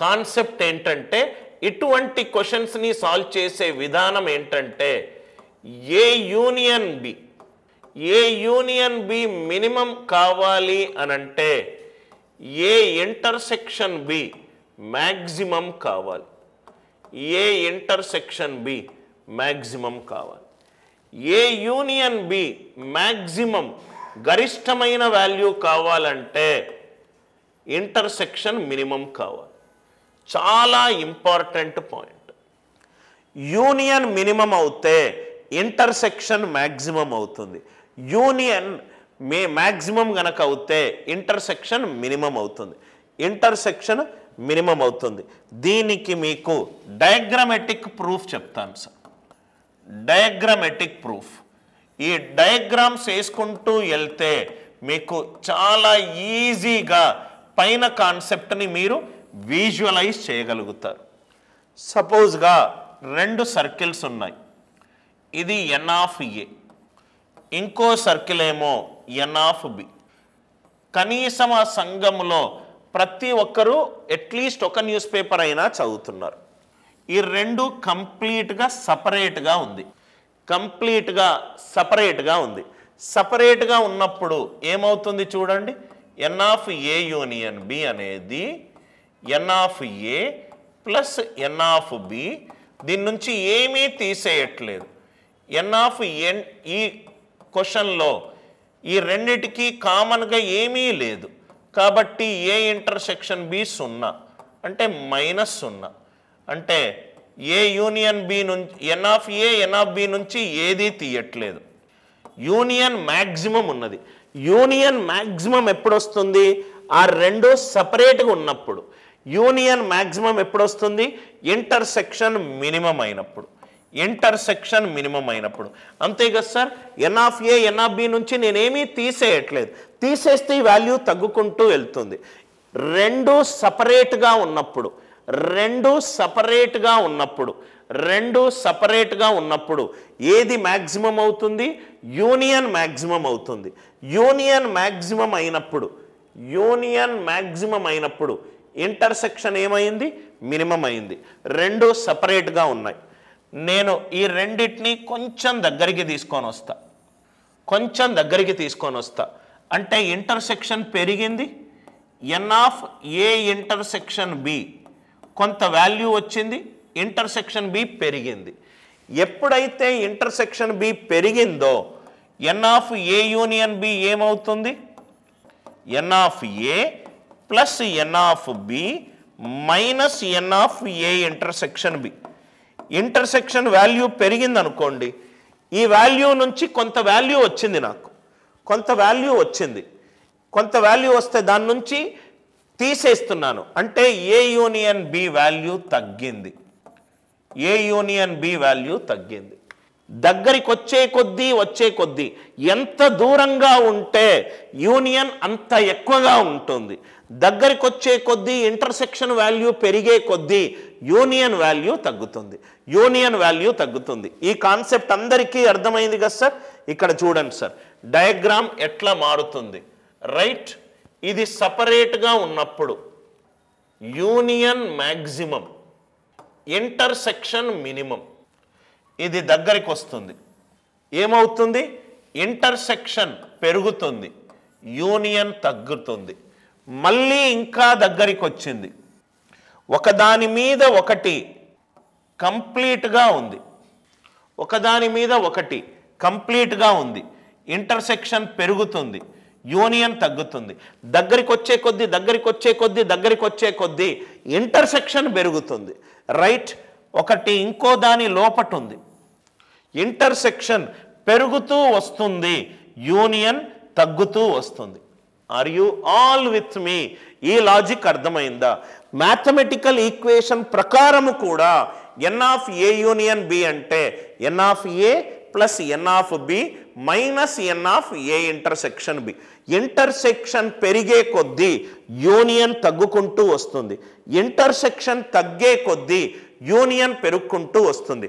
Concept ఏంటంటే ఇటువంటి క్వశ్చన్స్ని సాల్వ్ చేసే విధానం ఏంటంటే ఏ యూనియన్ బి మినిమం కావాలి అనంటే ఏ ఇంటర్సెక్షన్ బి మ్యాక్సిమం కావాలి. ఏ ఇంటర్సెక్షన్ బి మ్యాక్సిమం కావాలి. ఏ యూనియన్ బి మ్యాక్సిమం గరిష్టమైన వాల్యూ కావాలంటే ఇంటర్సెక్షన్ మినిమం కావాలి. చాలా ఇంపార్టెంట్ పాయింట్. యూనియన్ మినిమం అవుతే ఇంటర్సెక్షన్ మ్యాక్సిమం అవుతుంది. యూనియన్ మ్యాక్సిమం గనక అవుతే ఇంటర్సెక్షన్ మినిమం అవుతుంది. ఇంటర్సెక్షన్ మినిమం అవుతుంది. దీనికి మీకు డయాగ్రామెటిక్ ప్రూఫ్ చెప్తాను సార్. Diagrammatic proof. ఈ డయాగ్రామ్స్ వేసుకుంటూ వెళ్తే మీకు చాలా ఈజీగా పైన కాన్సెప్ట్ని మీరు విజువలైజ్ చేయగలుగుతారు. సపోజ్గా 2 సర్కిల్స్ ఉన్నాయి. ఇది ఎన్ ఆఫ్ ఏ, ఇంకో సర్కిల్ ఏమో ఎన్ ఆఫ్ బి. కనీసం ఆ సంఘంలో ప్రతి ఒక్కరూ అట్లీస్ట్ ఒక న్యూస్ పేపర్ అయినా చదువుతున్నారు. ఈ 2 కంప్లీట్గా సపరేట్గా ఉంది. సపరేట్గా ఉన్నప్పుడు ఏమవుతుంది చూడండి. N of A union B అనేది N of A plus N of B. దీని నుంచి ఏమీ తీసేయట్లేదు. ఎన్ ఆఫ్ ఎన్ ఈ క్వశ్చన్లో ఈ రెండిటికి కామన్గా ఏమీ లేదు కాబట్టి ఏ ఇంటర్సెక్షన్ బి 0 అంటే -0. అంటే ఏ యూనియన్ బి నుంచి N of A N of B నుంచి ఏదీ తీయట్లేదు. యూనియన్ మ్యాక్సిమం ఉన్నది. యూనియన్ మ్యాక్సిమం ఎప్పుడు వస్తుంది? ఆ 2 సపరేట్గా ఉన్నప్పుడు. యూనియన్ మ్యాక్సిమం ఎప్పుడు వస్తుంది? ఇంటర్సెక్షన్ మినిమం అయినప్పుడు. అంతే కదా sir. N of A N of B నుంచి నేనేమీ తీసేయట్లేదు. తీసేస్తే ఈ వాల్యూ తగ్గుకుంటూ వెళ్తుంది. 2 సపరేట్గా ఉన్నప్పుడు ఏది మ్యాక్సిమం అవుతుంది? యూనియన్ మ్యాక్సిమం అవుతుంది. యూనియన్ మ్యాక్సిమం అయినప్పుడు ఇంటర్సెక్షన్ ఏమైంది? మినిమం అయింది. 2 సపరేట్గా ఉన్నాయి. నేను ఈ రెండింటిని కొంచెం దగ్గరికి తీసుకొని వస్తా. అంటే ఇంటర్సెక్షన్ పెరిగింది. N of A intersection B కొంత వాల్యూ వచ్చింది. ఇంటర్సెక్షన్ బి పెరిగింది. ఎప్పుడైతే ఇంటర్సెక్షన్ బి పెరిగిందో N of A union B ఏమవుతుంది? N of A plus N of B minus N of A intersection B. Intersection value పెరిగింది అనుకోండి. ఈ వాల్యూ నుంచి కొంత వాల్యూ వచ్చింది నాకు. కొంత వాల్యూ వస్తే దాని నుంచి తీసేస్తున్నాను. అంటే ఏ యూనియన్ బి వాల్యూ తగ్గింది. దగ్గరికి వచ్చే కొద్దీ ఎంత దూరంగా ఉంటే యూనియన్ అంత ఎక్కువగా ఉంటుంది. దగ్గరికి వచ్చే కొద్దీ ఇంటర్సెక్షన్ వాల్యూ పెరిగే కొద్దీ యూనియన్ వాల్యూ తగ్గుతుంది. ఈ కాన్సెప్ట్ అందరికీ అర్థమైంది కదా సార్. ఇక్కడ చూడండి సార్, డయాగ్రామ్ ఎట్లా మారుతుంది. రైట్, ఇది సపరేట్గా ఉన్నప్పుడు యూనియన్ మ్యాక్సిమం, ఇంటర్సెక్షన్ మినిమం. ఇది దగ్గరికి వస్తుంది. ఏమవుతుంది? ఇంటర్సెక్షన్ పెరుగుతుంది, యూనియన్ తగ్గుతుంది. మళ్ళీ ఇంకా దగ్గరికి వచ్చింది. ఒకదాని మీద ఒకటి కంప్లీట్గా ఉంది. ఇంటర్సెక్షన్ పెరుగుతుంది, యూనియన్ తగ్గుతుంది. దగ్గరికి వచ్చే కొద్దీ ఇంటర్సెక్షన్ పెరుగుతుంది. రైట్, ఒకటి ఇంకో దాని లోపట ఉంది. ఇంటర్సెక్షన్ పెరుగుతూ వస్తుంది, యూనియన్ తగ్గుతూ వస్తుంది. Are you all with me? ఈ లాజిక్ అర్థమైందా? మ్యాథమెటికల్ ఈక్వేషన్ ప్రకారము కూడా N of A union B అంటే N of A plus N of B minus N of A intersection B. Intersection పెరిగే కొద్దీ యూనియన్ తగ్గుకుంటూ వస్తుంది. ఇంటర్సెక్షన్ తగ్గే కొద్దీ యూనియన్ పెరుగుకుంటూ వస్తుంది.